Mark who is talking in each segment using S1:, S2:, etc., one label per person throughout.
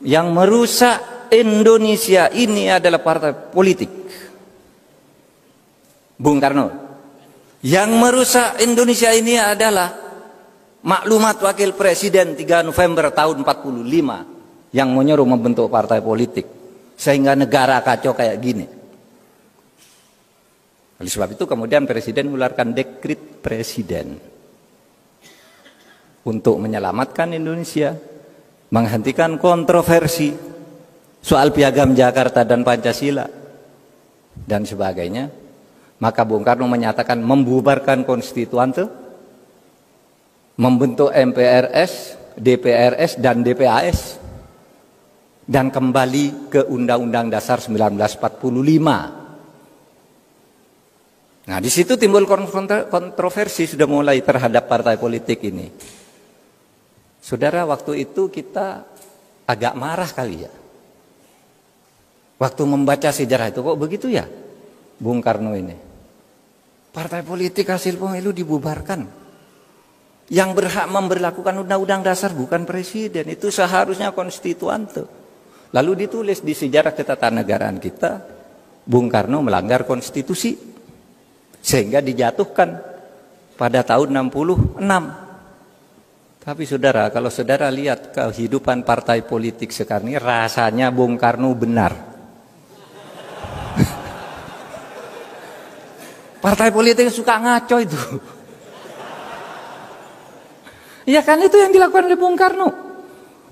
S1: Yang merusak Indonesia ini adalah partai politik. Bung Karno. Yang merusak Indonesia ini adalah maklumat wakil presiden 3 November tahun 45 yang menyuruh membentuk partai politik sehingga negara kacau kayak gini. Oleh sebab itu kemudian presiden mengeluarkan dekret presiden untuk menyelamatkan Indonesia, menghentikan kontroversi soal piagam Jakarta dan Pancasila dan sebagainya. Maka Bung Karno menyatakan membubarkan konstituante, membentuk MPRS, DPRS dan DPAS, dan kembali ke Undang-Undang Dasar 1945. Nah, di situ timbul kontroversi sudah mulai terhadap partai politik ini. Saudara, waktu itu kita agak marah kali ya. Waktu membaca sejarah itu, kok begitu ya Bung Karno ini. Partai politik hasil pemilu dibubarkan. Yang berhak memberlakukan undang-undang dasar bukan presiden, itu seharusnya konstituante. Lalu ditulis di sejarah ketatanegaraan kita, Bung Karno melanggar konstitusi. Sehingga dijatuhkan pada tahun 66. Tapi saudara, kalau saudara lihat kehidupan partai politik sekarang ini, rasanya Bung Karno benar. Partai politik suka ngaco itu. Ya kan itu yang dilakukan oleh Bung Karno.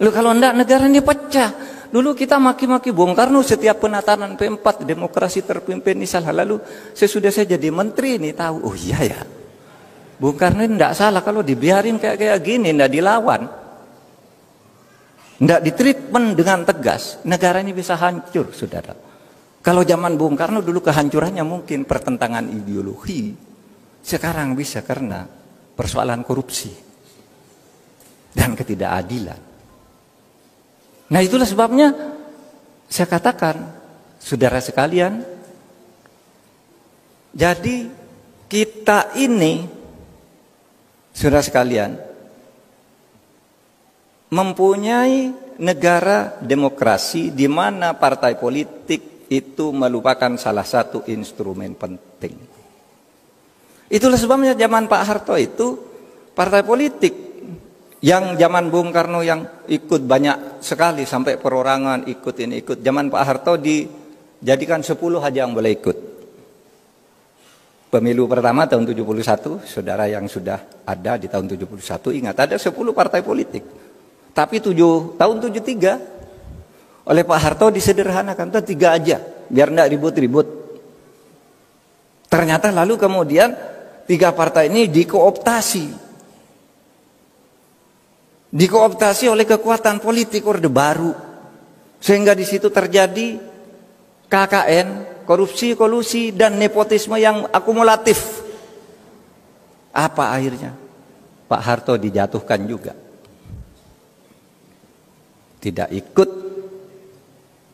S1: Lalu kalau enggak negara ini pecah. Dulu kita maki-maki Bung Karno setiap penatanan P4 demokrasi terpimpin ini salah. Lalu sesudah saya jadi menteri ini tahu, oh iya ya, Bung Karno ini tidak salah kalau dibiarin kayak gini, tidak dilawan, tidak ditreatment dengan tegas, negara ini bisa hancur, saudara. Kalau zaman Bung Karno dulu kehancurannya mungkin pertentangan ideologi, sekarang bisa karena persoalan korupsi dan ketidakadilan. Nah, itulah sebabnya saya katakan, saudara sekalian, jadi kita ini, saudara sekalian, mempunyai negara demokrasi di mana partai politik itu merupakan salah satu instrumen penting. Itulah sebabnya zaman Pak Harto itu partai politik yang zaman Bung Karno yang ikut banyak sekali sampai perorangan ikut ini ikut. Zaman Pak Harto dijadikan 10 aja yang boleh ikut. Pemilu pertama tahun 71, saudara yang sudah ada di tahun 71 ingat ada 10 partai politik. Tapi tahun 73 oleh Pak Harto disederhanakan, 3 aja biar enggak ribut-ribut. Ternyata lalu kemudian 3 partai ini dikooptasi oleh kekuatan politik Orde Baru, sehingga di situ terjadi KKN, korupsi, kolusi, dan nepotisme yang akumulatif. Apa akhirnya? Pak Harto dijatuhkan juga, tidak ikut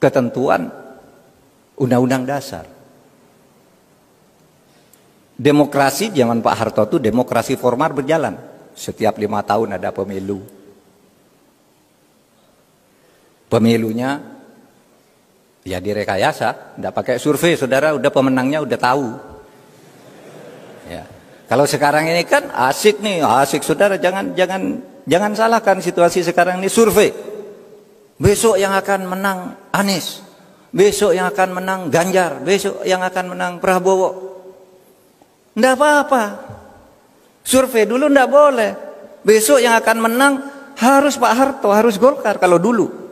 S1: ketentuan Undang-Undang Dasar. Demokrasi zaman Pak Harto itu demokrasi formal berjalan, setiap 5 tahun ada pemilu. Pemilunya ya direkayasa, tidak pakai survei, saudara, udah pemenangnya udah tahu. Ya. Kalau sekarang ini kan asik nih, asik saudara, jangan salahkan situasi sekarang ini survei. Besok yang akan menang Anies, besok yang akan menang Ganjar, besok yang akan menang Prabowo. Tidak apa-apa. Survei dulu tidak boleh. Besok yang akan menang harus Pak Harto, harus Golkar kalau dulu.